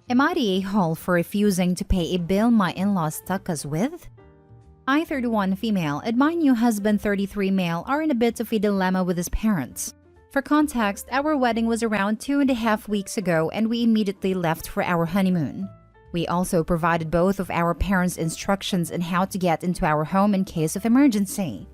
Am I the a-hole for refusing to pay a bill my in-laws stuck us with? I, 31 female, and my new husband, 33 male, are in a bit of a dilemma with his parents. For context, our wedding was around 2.5 weeks ago and we immediately left for our honeymoon. We also provided both of our parents instructions on how to get into our home in case of emergency.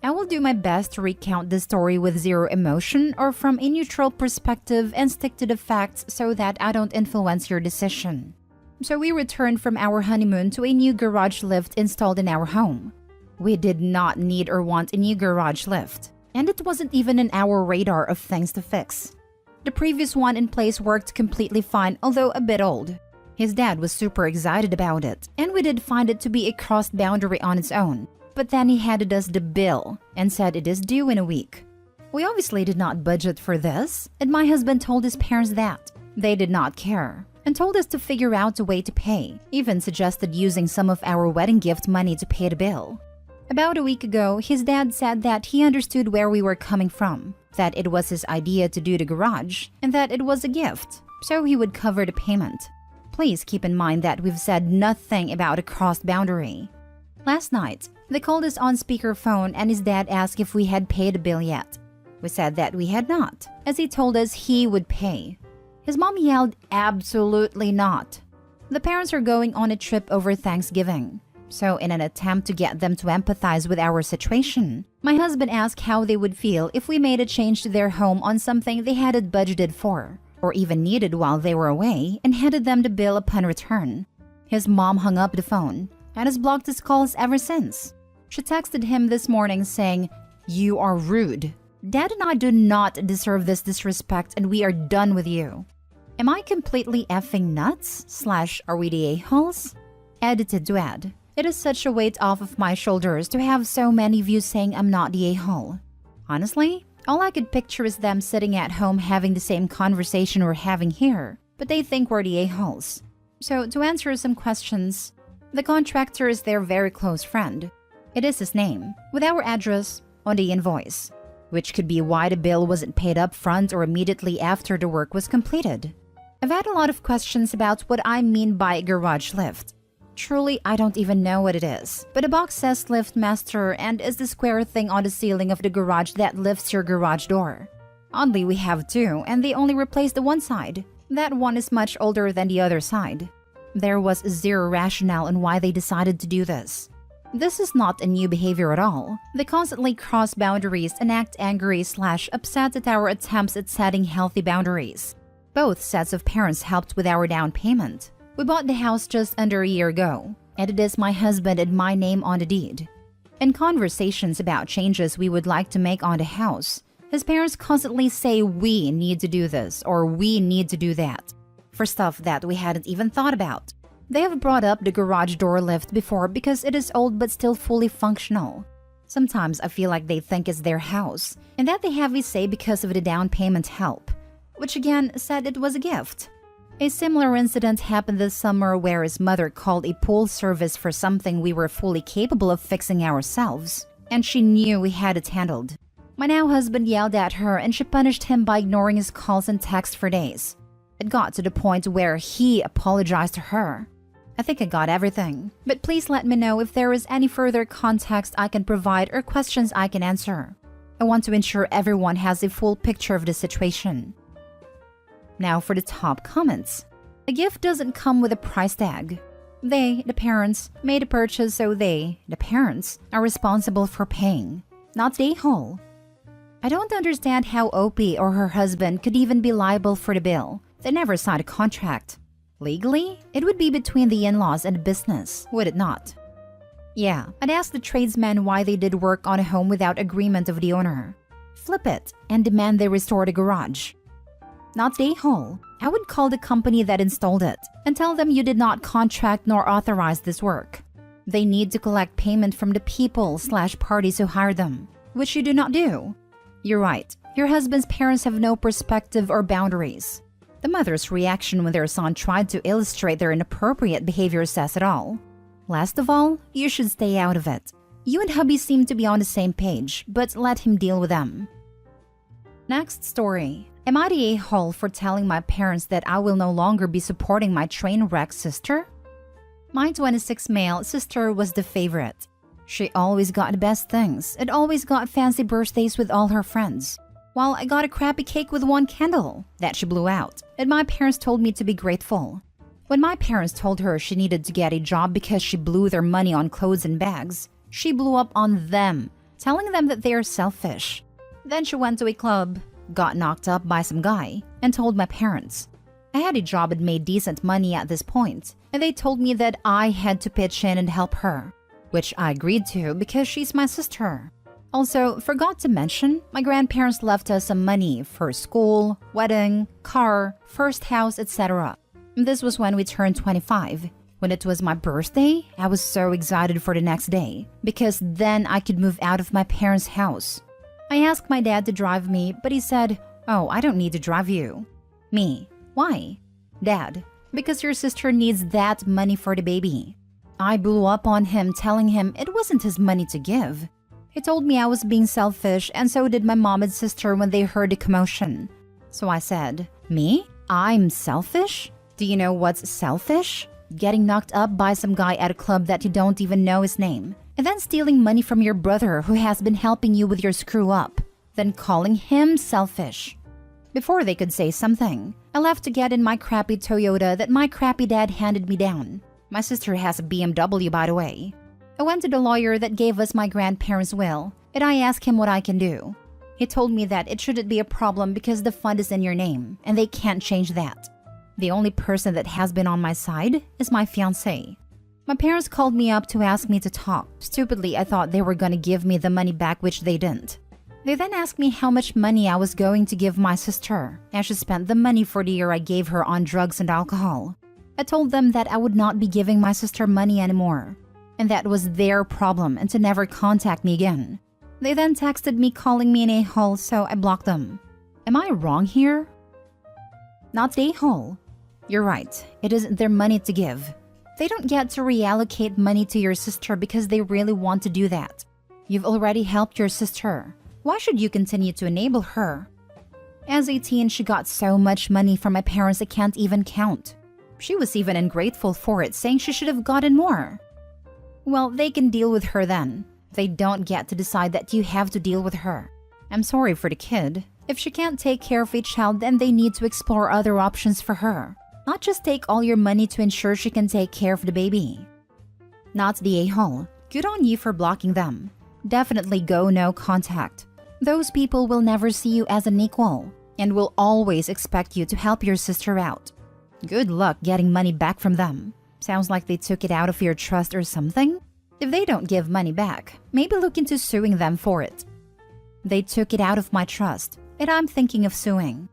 I will do my best to recount this story with zero emotion or from a neutral perspective and stick to the facts so that I don't influence your decision. So we returned from our honeymoon to a new garage lift installed in our home. We did not need or want a new garage lift, and it wasn't even on our radar of things to fix. The previous one in place worked completely fine, although a bit old. His dad was super excited about it, and we did find it to be a crossed boundary on its own. But then he handed us the bill and said it is due in a week. We obviously did not budget for this, and my husband told his parents that. They did not care and told us to figure out a way to pay, even suggested using some of our wedding gift money to pay the bill. About a week ago, his dad said that he understood where we were coming from, that it was his idea to do the garage, and that it was a gift, so he would cover the payment. Please keep in mind that we've said nothing about a crossed boundary. Last night, they called us on speakerphone and his dad asked if we had paid the bill yet. We said that we had not, as he told us he would pay. His mom yelled, "Absolutely not." The parents are going on a trip over Thanksgiving. So in an attempt to get them to empathize with our situation, my husband asked how they would feel if we made a change to their home on something they hadn't budgeted for, or even needed while they were away, and handed them the bill upon return. His mom hung up the phone and has blocked his calls ever since. She texted him this morning saying, "You are rude. Dad and I do not deserve this disrespect and we are done with you." Am I completely effing nuts? / are we the a-holes? Edited to add, it is such a weight off of my shoulders to have so many of you saying I'm not the a-hole. Honestly, all I could picture is them sitting at home having the same conversation we're having here, but they think we're the a-holes. So to answer some questions, the contractor is their very close friend. It is his name, with our address on the invoice, which could be why the bill wasn't paid up front or immediately after the work was completed. I've had a lot of questions about what I mean by garage lift. Truly, I don't even know what it is, but the box says Lift Master and is the square thing on the ceiling of the garage that lifts your garage door. Oddly, we have two, and they only replaced the one side. That one is much older than the other side. There was zero rationale on why they decided to do this. This is not a new behavior at all. They constantly cross boundaries and act angry / upset at our attempts at setting healthy boundaries. Both sets of parents helped with our down payment. We bought the house just under a year ago, and it is my husband and my name on the deed. In conversations about changes we would like to make on the house, his parents constantly say we need to do this or we need to do that, for stuff that we hadn't even thought about. They have brought up the garage door lift before because it is old but still fully functional. Sometimes I feel like they think it's their house, and that they have a say because of the down payment help, which again said it was a gift. A similar incident happened this summer where his mother called a pool service for something we were fully capable of fixing ourselves, and she knew we had it handled. My now husband yelled at her and she punished him by ignoring his calls and texts for days. It got to the point where he apologized to her. I think I got everything, but please let me know if there is any further context I can provide or questions I can answer. I want to ensure everyone has a full picture of the situation. Now for the top comments. A gift doesn't come with a price tag. They, the parents, made a purchase, so they, the parents, are responsible for paying, not the a-hole. I don't understand how Opie or her husband could even be liable for the bill. They never signed a contract. Legally, it would be between the in-laws and the business, would it not? Yeah, I'd ask the tradesmen why they did work on a home without agreement of the owner. Flip it and demand they restore the garage. Not the a-hole. I would call the company that installed it and tell them you did not contract nor authorize this work. They need to collect payment from the people / parties who hired them, which you do not do. You're right. Your husband's parents have no perspective or boundaries. The mother's reaction when their son tried to illustrate their inappropriate behavior says it all. Last of all, you should stay out of it. You and hubby seem to be on the same page, but let him deal with them. Next story. Am I the a-hole for telling my parents that I will no longer be supporting my train wreck sister? My 26 male sister was the favorite. She always got the best things and always got fancy birthdays with all her friends. While I got a crappy cake with one candle that she blew out, and my parents told me to be grateful. When my parents told her she needed to get a job because she blew their money on clothes and bags, she blew up on them, telling them that they are selfish. Then she went to a club, got knocked up by some guy, and told my parents. I had a job and made decent money at this point, and they told me that I had to pitch in and help her, which I agreed to because she's my sister. Also, forgot to mention, my grandparents left us some money for school, wedding, car, first house, etc. This was when we turned 25. When it was my birthday, I was so excited for the next day because then I could move out of my parents' house. I asked my dad to drive me, but he said, "Oh, I don't need to drive you." Me, why? Dad, because your sister needs that money for the baby. I blew up on him, telling him it wasn't his money to give. He told me I was being selfish, and so did my mom and sister when they heard the commotion. So I said, "Me? I'm selfish? Do you know what's selfish? Getting knocked up by some guy at a club that you don't even know his name, and then stealing money from your brother who has been helping you with your screw up, then calling him selfish." Before they could say something, I left to get in my crappy Toyota that my crappy dad handed me down. My sister has a BMW, by the way. I went to the lawyer that gave us my grandparents' will, and I asked him what I can do. He told me that it shouldn't be a problem because the fund is in your name, and they can't change that. The only person that has been on my side is my fiancé. My parents called me up to ask me to talk. Stupidly, I thought they were going to give me the money back, which they didn't. They then asked me how much money I was going to give my sister, as she spent the money for the year I gave her on drugs and alcohol. I told them that I would not be giving my sister money anymore, and that was their problem and to never contact me again. They then texted me calling me an a-hole, so I blocked them. Am I wrong here? Not the a-hole. You're right, it isn't their money to give. They don't get to reallocate money to your sister because they really want to do that. You've already helped your sister. Why should you continue to enable her? As a teen, she got so much money from my parents I can't even count. She was even ungrateful for it, saying she should have gotten more. Well, they can deal with her then. They don't get to decide that you have to deal with her. I'm sorry for the kid. If she can't take care of a child, then they need to explore other options for her. Not just take all your money to ensure she can take care of the baby. Not the a-hole. Good on you for blocking them. Definitely go no contact. Those people will never see you as an equal and will always expect you to help your sister out. Good luck getting money back from them. Sounds like they took it out of your trust or something. If they don't give money back, maybe look into suing them for it. They took it out of my trust, and I'm thinking of suing.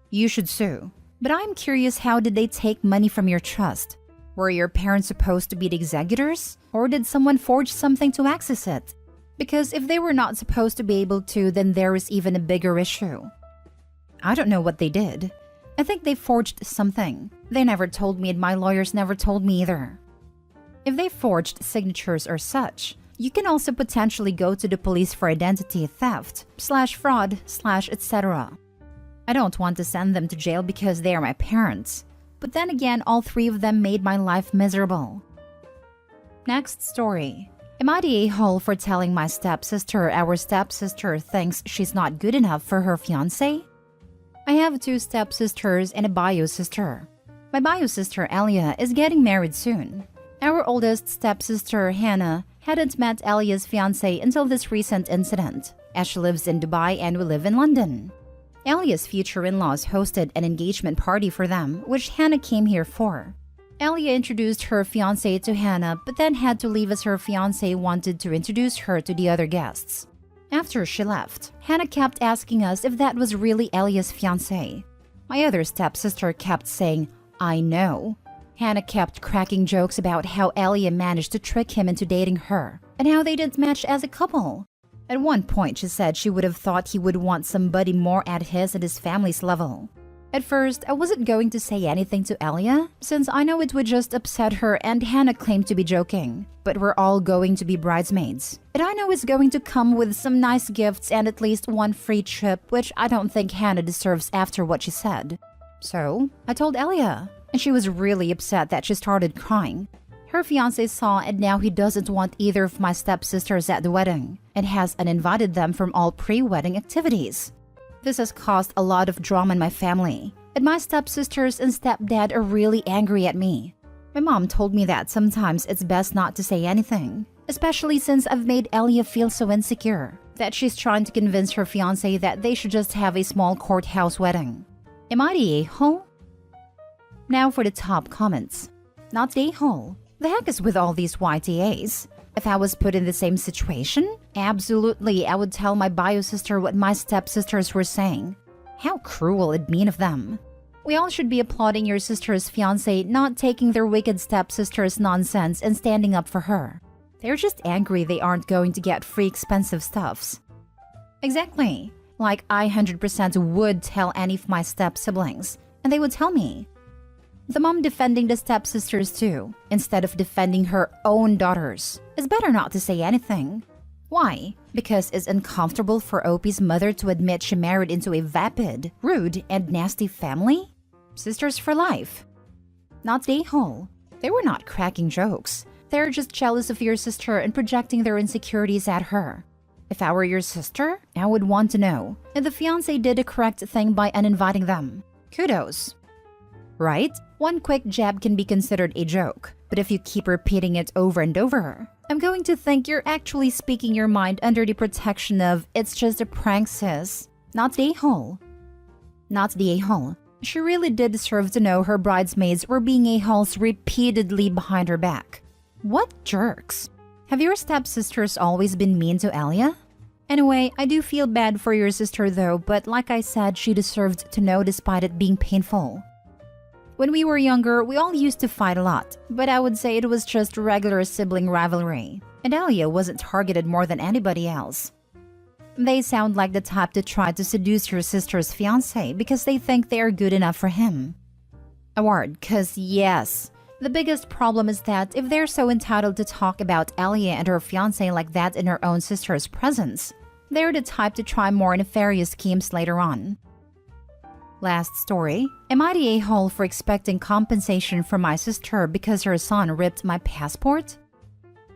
You should sue, but I'm curious, how did they take money from your trust? Were your parents supposed to be the executors, or did someone forge something to access it? Because if they were not supposed to be able to, then there is even a bigger issue. I don't know what they did. I think they forged something. They never told me, and my lawyers never told me either. If they forged signatures or such, you can also potentially go to the police for identity theft, /fraud, /etc. I don't want to send them to jail because they are my parents. But then again, all three of them made my life miserable. Next story. Am I the a-hole for telling my stepsister our stepsister thinks she's not good enough for her fiancé? I have two stepsisters and a bio sister. My bio sister Elia is getting married soon. Our oldest stepsister Hannah hadn't met Elia's fiancé until this recent incident, as she lives in Dubai and we live in London. Elia's future in-laws hosted an engagement party for them, which Hannah came here for. Elia introduced her fiancé to Hannah, but then had to leave as her fiancé wanted to introduce her to the other guests. After she left, Hannah kept asking us if that was really Elia's fiancé. My other stepsister kept saying, "I know." Hannah kept cracking jokes about how Elia managed to trick him into dating her, and how they didn't match as a couple. At one point, she said she would have thought he would want somebody more at his and his family's level. At first, I wasn't going to say anything to Elia, since I know it would just upset her and Hannah claimed to be joking. But we're all going to be bridesmaids. And I know it's going to come with some nice gifts and at least one free trip, which I don't think Hannah deserves after what she said. So, I told Elia, and she was really upset that she started crying. Her fiancé saw and now he doesn't want either of my stepsisters at the wedding and has uninvited them from all pre-wedding activities. This has caused a lot of drama in my family, and my stepsisters and stepdad are really angry at me. My mom told me that sometimes it's best not to say anything, especially since I've made Elia feel so insecure that she's trying to convince her fiancé that they should just have a small courthouse wedding. Am I the a-hole? Now for the top comments. Not the a-hole. The heck is with all these YTAs? If I was put in the same situation, absolutely I would tell my bio sister what my stepsisters were saying. How cruel and mean of them. We all should be applauding your sister's fiancé not taking their wicked stepsister's nonsense and standing up for her. They're just angry they aren't going to get free expensive stuffs. Exactly. Like I 100% would tell any of my step-siblings, and they would tell me. The mom defending the stepsisters too, instead of defending her own daughters. It's better not to say anything. Why? Because it's uncomfortable for Opie's mother to admit she married into a vapid, rude, and nasty family? Sisters for life. Not the a-hole. They were not cracking jokes. They're just jealous of your sister and projecting their insecurities at her. If I were your sister, I would want to know. And the fiancé did the correct thing by uninviting them. Kudos. Right? One quick jab can be considered a joke, but if you keep repeating it over and over, I'm going to think you're actually speaking your mind under the protection of "it's just a prank, sis." Not the a-hole. Not the a-hole. She really did deserve to know her bridesmaids were being a-holes repeatedly behind her back. What jerks. Have your stepsisters always been mean to Elia? Anyway, I do feel bad for your sister though, but like I said, she deserved to know despite it being painful. When we were younger, we all used to fight a lot, but I would say it was just regular sibling rivalry, and Elia wasn't targeted more than anybody else. They sound like the type to try to seduce your sister's fiancé because they think they are good enough for him. Award, cause yes. The biggest problem is that if they're so entitled to talk about Elia and her fiancé like that in her own sister's presence, they're the type to try more nefarious schemes later on. Last story. Am I the a-hole for expecting compensation from my sister because her son ripped my passport?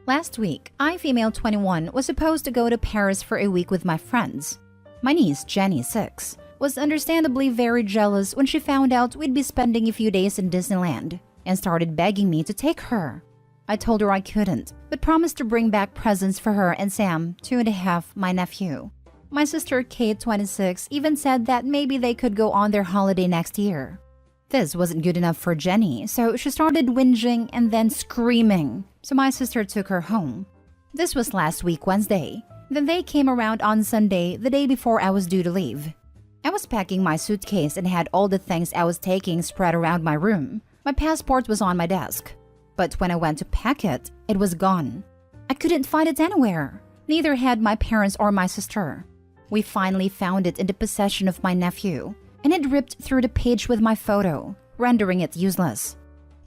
Last week, I, female 21, was supposed to go to Paris for a week with my friends. My niece, Jenny, 6, was understandably very jealous when she found out we'd be spending a few days in Disneyland and started begging me to take her. I told her I couldn't, but promised to bring back presents for her and Sam, 2.5, my nephew. My sister, Kate, 26, even said that maybe they could go on their holiday next year. This wasn't good enough for Jenny, so she started whinging and then screaming, so my sister took her home. This was last week, Wednesday. Then they came around on Sunday, the day before I was due to leave. I was packing my suitcase and had all the things I was taking spread around my room. My passport was on my desk. But when I went to pack it, it was gone. I couldn't find it anywhere. Neither had my parents or my sister. We finally found it in the possession of my nephew, and it ripped through the page with my photo, rendering it useless.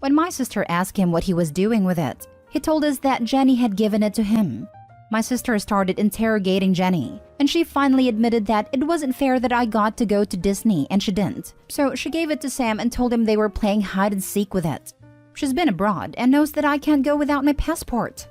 When my sister asked him what he was doing with it, he told us that Jenny had given it to him. My sister started interrogating Jenny, and she finally admitted that it wasn't fair that I got to go to Disney and she didn't. So she gave it to Sam and told him they were playing hide and seek with it. She's been abroad and knows that I can't go without my passport.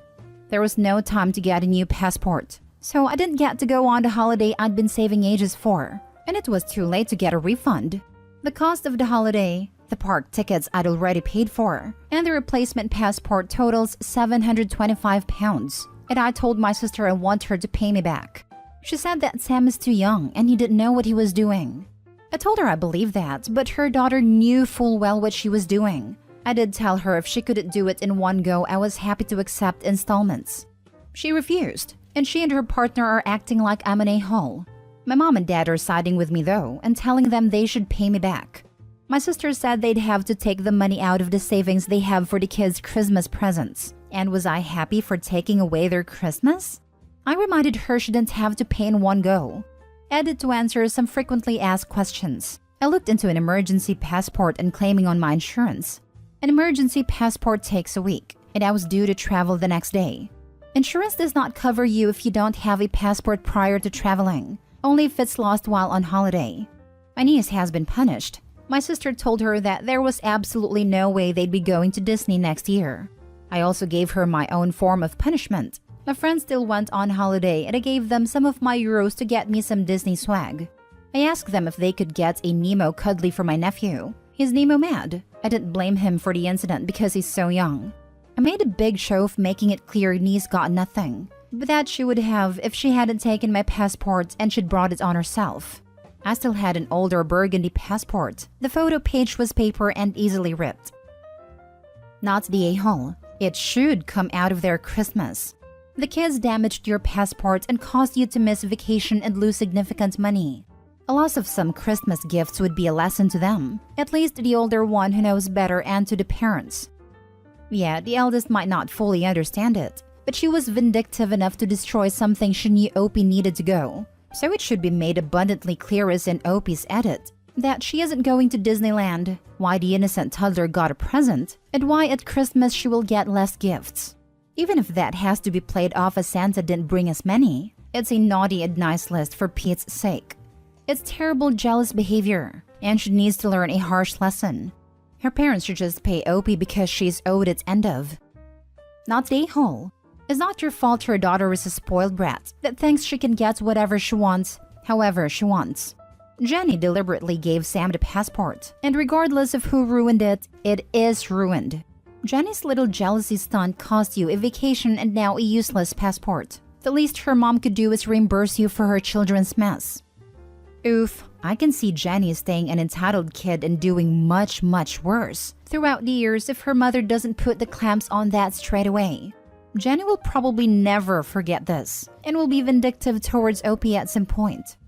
There was no time to get a new passport, so I didn't get to go on the holiday I'd been saving ages for, and it was too late to get a refund. The cost of the holiday, the park tickets I'd already paid for, and the replacement passport totals £725, and I told my sister I want her to pay me back. She said that Sam is too young and he didn't know what he was doing. I told her I believed that, but her daughter knew full well what she was doing. I did tell her if she couldn't do it in one go, I was happy to accept installments. She refused, and she and her partner are acting like I'm an a-hole. My mom and dad are siding with me though, and telling them they should pay me back. My sister said they'd have to take the money out of the savings they have for the kids' Christmas presents. And was I happy for taking away their Christmas? I reminded her she didn't have to pay in one go. Added to answer some frequently asked questions. I looked into an emergency passport and claiming on my insurance. An emergency passport takes a week, and I was due to travel the next day. Insurance does not cover you if you don't have a passport prior to traveling, only if it's lost while on holiday. My niece has been punished. My sister told her that there was absolutely no way they'd be going to Disney next year. I also gave her my own form of punishment. My friends still went on holiday and I gave them some of my euros to get me some Disney swag. I asked them if they could get a Nemo cuddly for my nephew. He's Nemo mad. I didn't blame him for the incident because he's so young. I made a big show of making it clear niece got nothing, but that she would have if she hadn't taken my passport and she'd brought it on herself. I still had an older burgundy passport. The photo page was paper and easily ripped. Not the a-hole. It should come out of their Christmas. The kids damaged your passport and caused you to miss vacation and lose significant money. A loss of some Christmas gifts would be a lesson to them, at least the older one who knows better, and to the parents. Yeah, the eldest might not fully understand it, but she was vindictive enough to destroy something she knew Opie needed to go. So it should be made abundantly clear as in Opie's edit that she isn't going to Disneyland, why the innocent toddler got a present, and why at Christmas she will get less gifts. Even if that has to be played off as Santa didn't bring us many, it's a naughty and nice list for Pete's sake. It's terrible jealous behavior, and she needs to learn a harsh lesson. Her parents should just pay Opie because she's owed its end of. Not the a-hole. It's not your fault her daughter is a spoiled brat that thinks she can get whatever she wants, however she wants. Jenny deliberately gave Sam the passport, and regardless of who ruined it, it is ruined. Jenny's little jealousy stunt cost you a vacation and now a useless passport. The least her mom could do is reimburse you for her children's mess. Oof, I can see Jenny staying an entitled kid and doing much, much worse throughout the years if her mother doesn't put the clamps on that straight away. Jenny will probably never forget this and will be vindictive towards Opie at some point.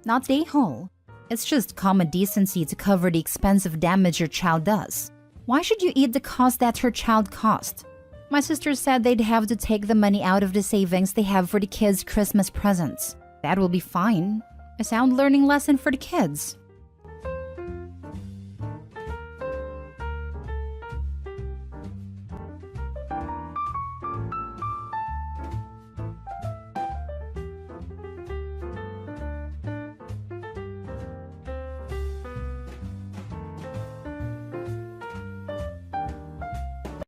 Not the a-hole. It's just common decency to cover the expensive damage your child does. Why should you eat the cost that her child cost? My sister said they'd have to take the money out of the savings they have for the kids' Christmas presents. That will be fine. A sound learning lesson for the kids.